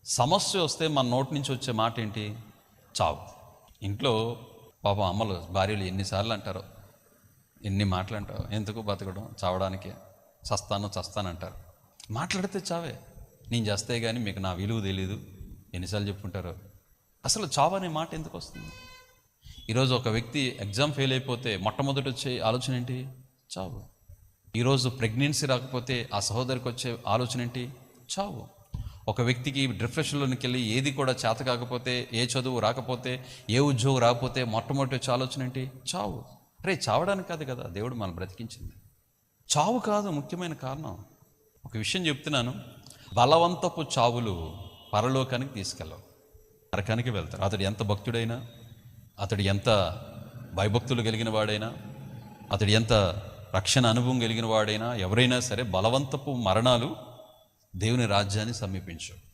సమస్య వస్తే మన నోటి నుంచి వచ్చే మాట ఏంటి? చావు. ఇంట్లో పాపం అమ్మలు భార్యలు ఎన్నిసార్లు అంటారో, ఎన్ని మాటలు అంటారు, ఎందుకు బతకడం, చావడానికే, చస్తానంటారు. మాట్లాడితే చావే. నేను చేస్తే కానీ మీకు నా విలువ తెలీదు ఎన్నిసార్లు చెప్పుకుంటారో. అసలు చావు అనే మాట ఎందుకు వస్తుంది? ఈరోజు ఒక వ్యక్తి ఎగ్జామ్ ఫెయిల్ అయిపోతే మొట్టమొదటి వచ్చే ఆలోచన ఏంటి? చావు. ఈరోజు ప్రెగ్నెన్సీ రాకపోతే ఆ సహోదరికి వచ్చే ఆలోచన ఏంటి? చావు. ఒక వ్యక్తికి డిప్రెషన్లోనికి వెళ్ళి ఏది కూడా చేత కాకపోతే, ఏ చదువు రాకపోతే, ఏ ఉద్యోగం రాకపోతే మొట్టమొదటి వచ్చే ఆలోచన ఏంటి? చావు. రే, చావడానికి కాదు కదా దేవుడు మనం బ్రతికించింది. చావు కాదు ముఖ్యమైన కారణం. ఒక విషయం చెప్తున్నాను, బలవంతపు చావులు పరలోకానికి తీసుకెళ్ళవు, నరకానికి వెళ్తారు. అతడు ఎంత భక్తుడైనా, అతడు ఎంత భయభక్తులు కలిగిన వాడైనా, అతడు ఎంత రక్షణ అనుభవం కలిగిన వాడైనా, ఎవరైనా సరే బలవంతపు మరణాలు దేవుని రాజ్యాన్ని సమీపించవు.